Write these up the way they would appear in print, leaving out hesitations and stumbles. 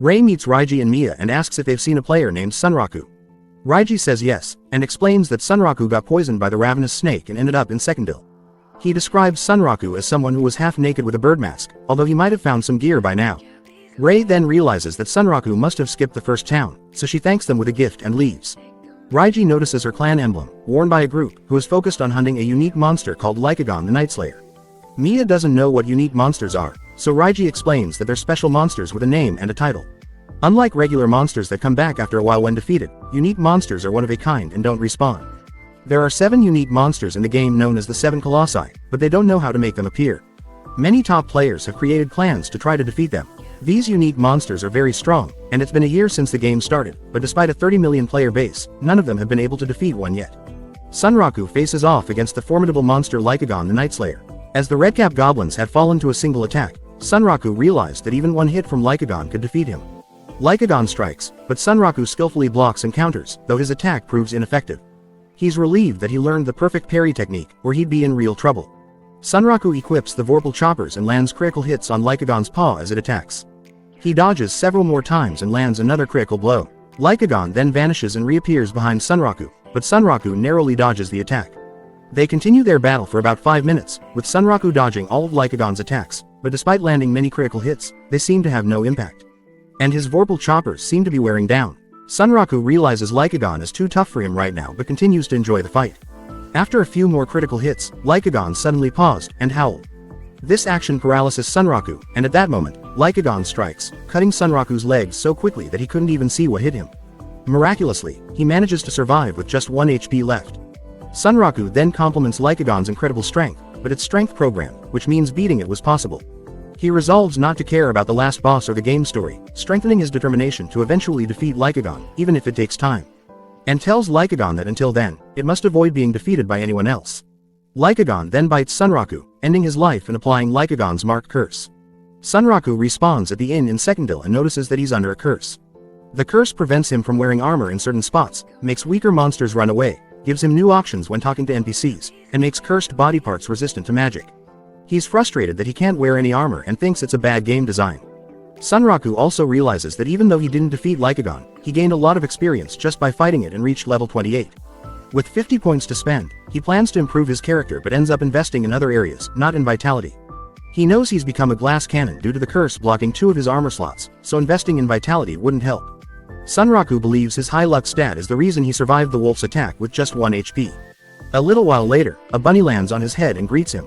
Ray meets Raiji and Mia and asks if they've seen a player named Sunraku. Raiji says yes, and explains that Sunraku got poisoned by the ravenous snake and ended up in Secondil. He describes Sunraku as someone who was half naked with a bird mask, although he might have found some gear by now. Ray then realizes that Sunraku must have skipped the first town, so she thanks them with a gift and leaves. Raiji notices her clan emblem, worn by a group who is focused on hunting a unique monster called Lycagon the Night Slayer. Mia doesn't know what unique monsters are, so Raiji explains that they're special monsters with a name and a title. Unlike regular monsters that come back after a while when defeated, unique monsters are one of a kind and don't respawn. There are 7 unique monsters in the game known as the 7 Colossi, but they don't know how to make them appear. Many top players have created clans to try to defeat them. These unique monsters are very strong, and it's been a year since the game started, but despite a 30 million player base, none of them have been able to defeat one yet. Sunraku faces off against the formidable monster Lycagon the Night Slayer. As the redcap goblins had fallen to a single attack, Sunraku realized that even one hit from Lycagon could defeat him. Lycagon strikes, but Sunraku skillfully blocks and counters, though his attack proves ineffective. He's relieved that he learned the perfect parry technique, or he'd be in real trouble. Sunraku equips the Vorpal choppers and lands critical hits on Lycagon's paw as it attacks. He dodges several more times and lands another critical blow. Lycagon then vanishes and reappears behind Sunraku, but Sunraku narrowly dodges the attack. They continue their battle for about 5 minutes, with Sunraku dodging all of Lycagon's attacks, but despite landing many critical hits, they seem to have no impact. And his Vorpal choppers seem to be wearing down. Sunraku realizes Lycagon is too tough for him right now but continues to enjoy the fight. After a few more critical hits, Lycagon suddenly paused and howled. This action paralyzes Sunraku, and at that moment, Lycagon strikes, cutting Sunraku's legs so quickly that he couldn't even see what hit him. Miraculously, he manages to survive with just 1 HP left. Sunraku then compliments Lycagon's incredible strength, but its strength programmed, which means beating it was possible. He resolves not to care about the last boss or the game story, strengthening his determination to eventually defeat Lycagon, even if it takes time. And tells Lycagon that until then, it must avoid being defeated by anyone else. Lycagon then bites Sunraku, ending his life and applying Lycagon's marked curse. Sunraku respawns at the inn in Secondil and notices that he's under a curse. The curse prevents him from wearing armor in certain spots, makes weaker monsters run away, gives him new options when talking to NPCs, and makes cursed body parts resistant to magic. He's frustrated that he can't wear any armor and thinks it's a bad game design. Sunraku also realizes that even though he didn't defeat Lycagon, he gained a lot of experience just by fighting it and reached level 28. With 50 points to spend, he plans to improve his character but ends up investing in other areas, not in vitality. He knows he's become a glass cannon due to the curse blocking 2 of his armor slots, so investing in vitality wouldn't help. Sunraku believes his high luck stat is the reason he survived the wolf's attack with just 1 HP. A little while later, a bunny lands on his head and greets him.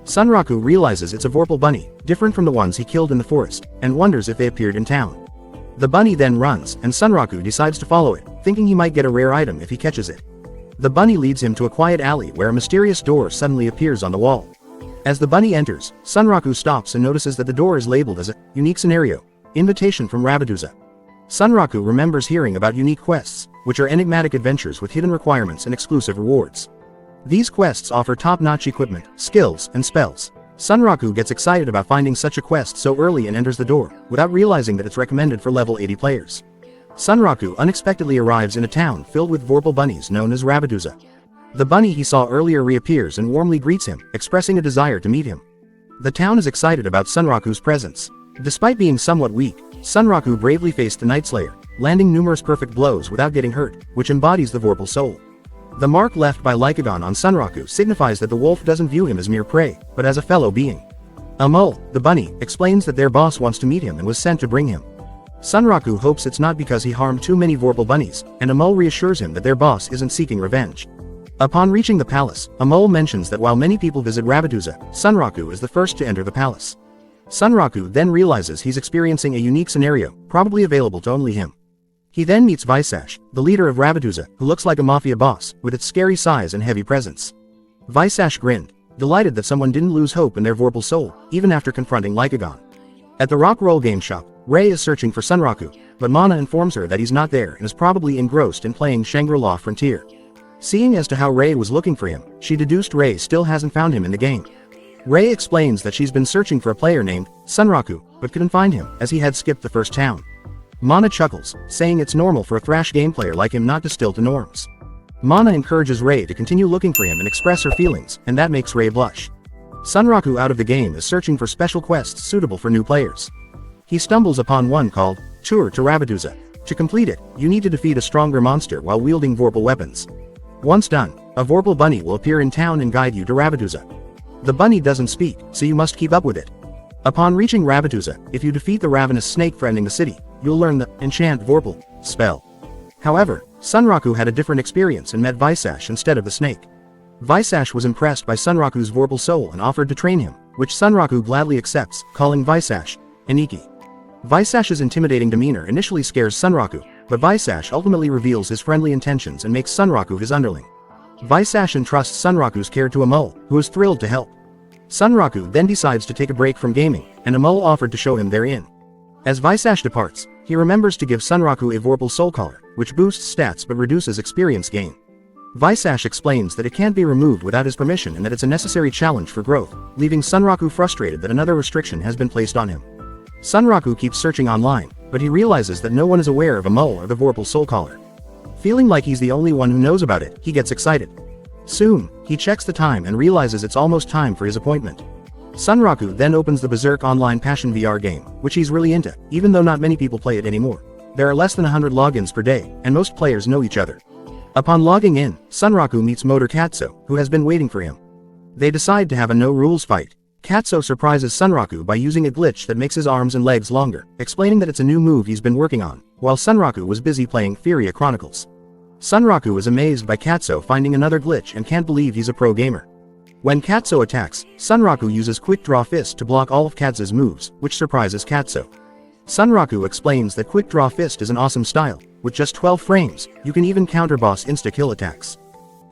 Sunraku realizes it's a Vorpal bunny, different from the ones he killed in the forest, and wonders if they appeared in town. The bunny then runs, and Sunraku decides to follow it, thinking he might get a rare item if he catches it. The bunny leads him to a quiet alley where a mysterious door suddenly appears on the wall. As the bunny enters, Sunraku stops and notices that the door is labeled as a unique scenario, invitation from Rabituza. Sunraku remembers hearing about unique quests, which are enigmatic adventures with hidden requirements and exclusive rewards. These quests offer top-notch equipment, skills, and spells. Sunraku gets excited about finding such a quest so early and enters the door, without realizing that it's recommended for level 80 players. Sunraku unexpectedly arrives in a town filled with Vorpal bunnies known as Rabituza. The bunny he saw earlier reappears and warmly greets him, expressing a desire to meet him. The town is excited about Sunraku's presence. Despite being somewhat weak, Sunraku bravely faced the Night Slayer, landing numerous perfect blows without getting hurt, which embodies the Vorpal soul. The mark left by Lycagon on Sunraku signifies that the wolf doesn't view him as mere prey, but as a fellow being. Amul, the bunny, explains that their boss wants to meet him and was sent to bring him. Sunraku hopes it's not because he harmed too many Vorpal bunnies, and Amul reassures him that their boss isn't seeking revenge. Upon reaching the palace, Amul mentions that while many people visit Rabituza, Sunraku is the first to enter the palace. Sunraku then realizes he's experiencing a unique scenario, probably available to only him. He then meets Vysache, the leader of Rabituza, who looks like a mafia boss, with its scary size and heavy presence. Vysache grinned, delighted that someone didn't lose hope in their Vorpal soul, even after confronting Lycagon. At the rock roll game shop, Ray is searching for Sunraku, but Mana informs her that he's not there and is probably engrossed in playing Shangri La Frontier. Seeing as to how Ray was looking for him, she deduced Ray still hasn't found him in the game. Ray explains that she's been searching for a player named Sunraku, but couldn't find him, as he had skipped the first town. Mana chuckles, saying it's normal for a Thrash game player like him not to still to norms. Mana encourages Ray to continue looking for him and express her feelings, and that makes Ray blush. Sunraku out of the game is searching for special quests suitable for new players. He stumbles upon one called Tour to Rabituza. To complete it, you need to defeat a stronger monster while wielding Vorpal weapons. Once done, a Vorpal bunny will appear in town and guide you to Rabituza. The bunny doesn't speak, so you must keep up with it. Upon reaching Rabituza, if you defeat the ravenous snake threatening the city, you'll learn the Enchant Vorpal spell. However, Sunraku had a different experience and met Vysache instead of the snake. Vysache was impressed by Sunraku's Vorpal soul and offered to train him, which Sunraku gladly accepts, calling Vysache Iniki. Vysache's intimidating demeanor initially scares Sunraku, but Vysache ultimately reveals his friendly intentions and makes Sunraku his underling. Vysache entrusts Sunraku's care to a mole, who is thrilled to help. Sunraku then decides to take a break from gaming, and a mole offered to show him their inn. As Vysache departs, he remembers to give Sunraku a Vorpal Soul Collar, which boosts stats but reduces experience gain. Vysache explains that it can't be removed without his permission and that it's a necessary challenge for growth, leaving Sunraku frustrated that another restriction has been placed on him. Sunraku keeps searching online, but he realizes that no one is aware of a mole or the Vorpal Soul Collar. Feeling like he's the only one who knows about it, he gets excited. Soon, he checks the time and realizes it's almost time for his appointment. Sunraku then opens the Berserk Online Passion VR game, which he's really into, even though not many people play it anymore. There are less than 100 logins per day, and most players know each other. Upon logging in, Sunraku meets Motor Katso, who has been waiting for him. They decide to have a no-rules fight. Katso surprises Sunraku by using a glitch that makes his arms and legs longer, explaining that it's a new move he's been working on, while Sunraku was busy playing Furia Chronicles. Sunraku is amazed by Katso finding another glitch and can't believe he's a pro gamer. When Katso attacks, Sunraku uses Quick Draw Fist to block all of Katso's moves, which surprises Katso. Sunraku explains that Quick Draw Fist is an awesome style. With just 12 frames, you can even counter boss insta-kill attacks.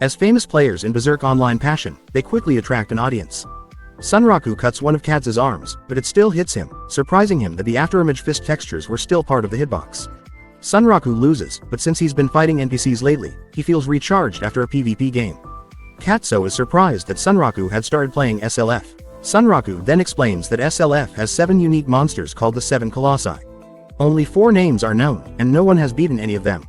As famous players in Berserk Online Passion, they quickly attract an audience. Sunraku cuts one of Katso's arms, but it still hits him, surprising him that the afterimage fist textures were still part of the hitbox. Sunraku loses, but since he's been fighting NPCs lately, he feels recharged after a PvP game. Katso is surprised that Sunraku had started playing SLF. Sunraku then explains that SLF has 7 unique monsters called the 7 Colossi. Only 4 names are known, and no one has beaten any of them.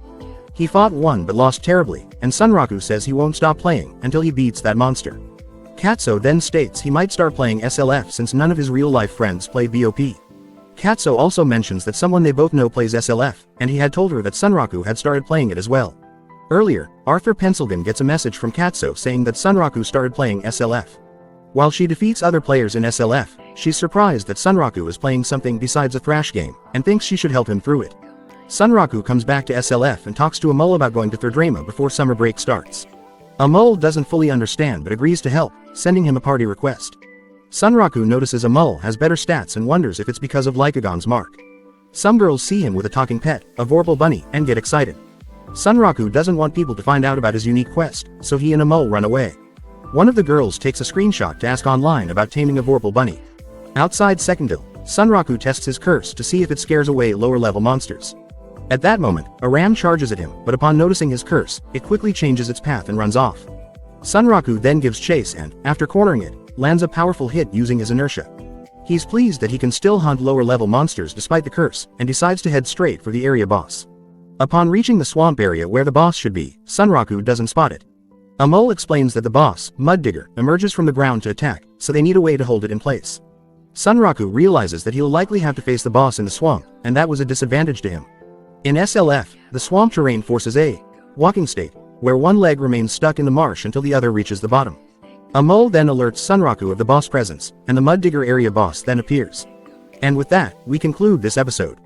He fought one but lost terribly, and Sunraku says he won't stop playing until he beats that monster. Katso then states he might start playing SLF since none of his real-life friends play BOP. Katso also mentions that someone they both know plays SLF, and he had told her that Sunraku had started playing it as well. Earlier, Arthur Pencilgan gets a message from Katso saying that Sunraku started playing SLF. While she defeats other players in SLF, she's surprised that Sunraku is playing something besides a Thrash game, and thinks she should help him through it. Sunraku comes back to SLF and talks to a mole about going to Thirdrema before summer break starts. A mole doesn't fully understand but agrees to help, sending him a party request. Sunraku notices a mole has better stats and wonders if it's because of Lycagon's mark. Some girls see him with a talking pet, a Vorpal bunny, and get excited. Sunraku doesn't want people to find out about his unique quest, so he and a mole run away. One of the girls takes a screenshot to ask online about taming a Vorpal bunny. Outside Secondil, Sunraku tests his curse to see if it scares away lower-level monsters. At that moment, a ram charges at him, but upon noticing his curse, it quickly changes its path and runs off. Sunraku then gives chase and, after cornering it, lands a powerful hit using his inertia. He's pleased that he can still hunt lower-level monsters despite the curse, and decides to head straight for the area boss. Upon reaching the swamp area where the boss should be, Sunraku doesn't spot it. A mole explains that the boss, Mud Digger, emerges from the ground to attack, so they need a way to hold it in place. Sunraku realizes that he'll likely have to face the boss in the swamp, and that was a disadvantage to him. In SLF, the swamp terrain forces a walking state, where one leg remains stuck in the marsh until the other reaches the bottom. A mole then alerts Sunraku of the boss presence, and the Mud Digger area boss then appears. And with that, we conclude this episode.